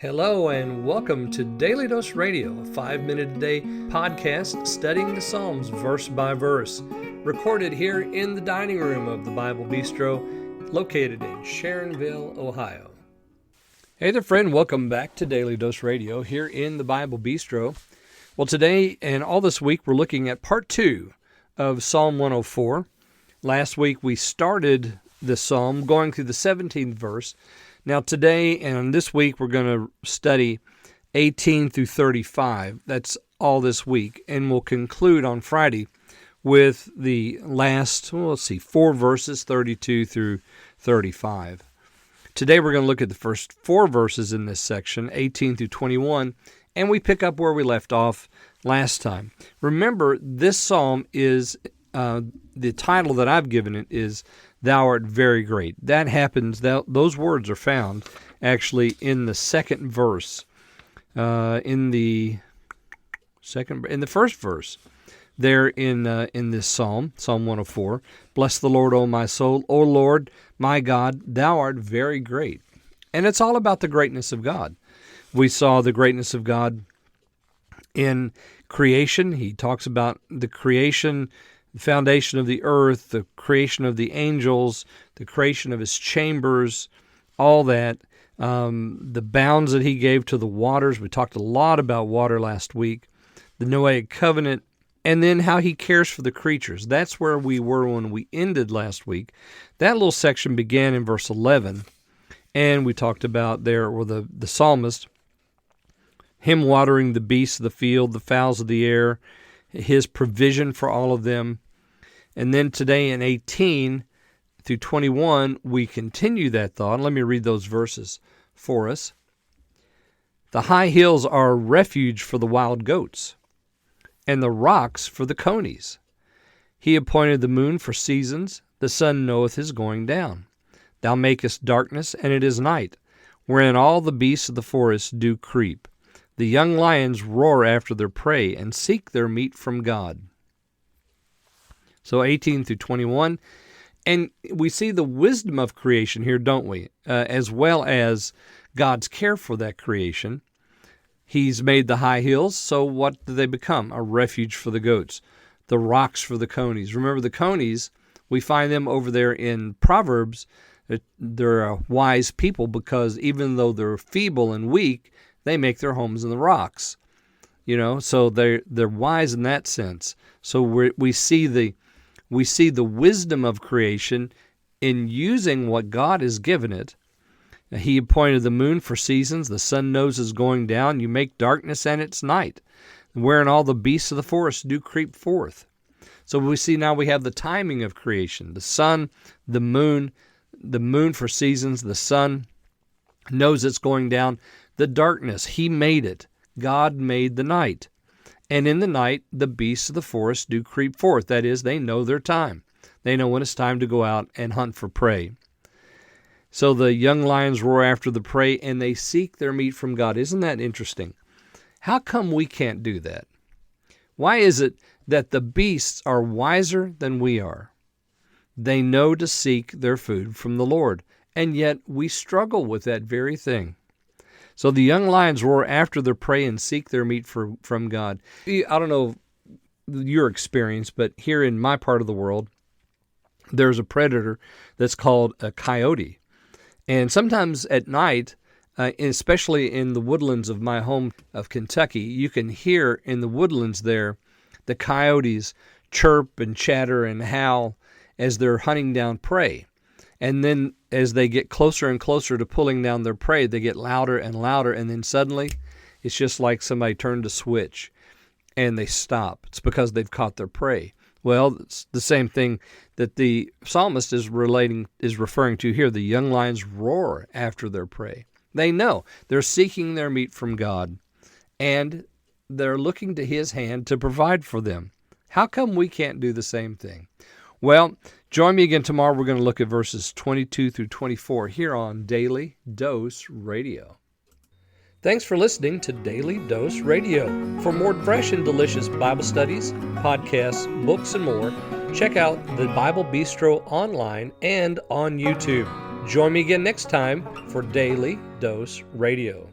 Hello and welcome to Daily Dose Radio, a 5-minute-a-day podcast studying the Psalms verse by verse, recorded here in the dining room of the Bible Bistro, located in Sharonville, Ohio. Hey there, friend. Welcome back to Daily Dose Radio here in the Bible Bistro. Well, today and all this week, we're looking at part 2 of Psalm 104. Last week, we started the psalm going through the 17th verse. Now today and this week we're going to study 18 through 35. That's all this week. And we'll conclude on Friday with the last, 4 verses, 32 through 35. Today we're going to look at the first 4 verses in this section, 18 through 21, and we pick up where we left off last time. Remember, this psalm is, the title that I've given it is Thou art very great. That happens, those words are found actually in the second verse, in the first verse there in this psalm, Psalm 104. Bless the Lord, O my soul. O Lord, my God, thou art very great. And it's all about the greatness of God. We saw the greatness of God in creation. He talks about the creation, the foundation of the earth, the creation of the angels, the creation of his chambers, all that, the bounds that he gave to the waters. We talked a lot about water last week, the Noahic covenant, and then how he cares for the creatures. That's where we were when we ended last week. That little section began in verse 11, and we talked about there were the psalmist, him watering the beasts of the field, the fowls of the air, his provision for all of them. And then today in 18 through 21, we continue that thought. Let me read those verses for us. The high hills are a refuge for the wild goats, and the rocks for the conies. He appointed the moon for seasons, the sun knoweth his going down. Thou makest darkness, and it is night, wherein all the beasts of the forest do creep. The young lions roar after their prey and seek their meat from God. So 18 through 21. And we see the wisdom of creation here, don't we? As well as God's care for that creation. He's made the high hills, so what do they become? A refuge for the goats. The rocks for the conies. Remember the conies, we find them over there in Proverbs. They're a wise people because even though they're feeble and weak, they make their homes in the rocks, so they're wise in that sense. So we see the wisdom of creation in using what God has given it. He appointed the moon for seasons, the sun knows is going down, you make darkness and it's night, wherein all the beasts of the forest do creep forth. So we see now we have the timing of creation, the sun, the moon for seasons, the sun knows it's going down. The darkness, he made it. God made the night. And in the night, the beasts of the forest do creep forth. That is, they know their time. They know when it's time to go out and hunt for prey. So the young lions roar after the prey, and they seek their meat from God. Isn't that interesting? How come we can't do that? Why is it that the beasts are wiser than we are? They know to seek their food from the Lord, and yet we struggle with that very thing. So the young lions roar after their prey and seek their meat from God. I don't know your experience, but here in my part of the world, there's a predator that's called a coyote. And sometimes at night, especially in the woodlands of my home of Kentucky, you can hear in the woodlands there the coyotes chirp and chatter and howl as they're hunting down prey. And then as they get closer and closer to pulling down their prey, they get louder and louder, and then suddenly it's just like somebody turned a switch and they stop. It's because they've caught their prey. Well, it's the same thing that the psalmist is referring to here. The young lions roar after their prey. They know they're seeking their meat from God, and they're looking to his hand to provide for them. How come we can't do the same thing? Well, join me again tomorrow. We're going to look at verses 22 through 24 here on Daily Dose Radio. Thanks for listening to Daily Dose Radio. For more fresh and delicious Bible studies, podcasts, books, and more, check out the Bible Bistro online and on YouTube. Join me again next time for Daily Dose Radio.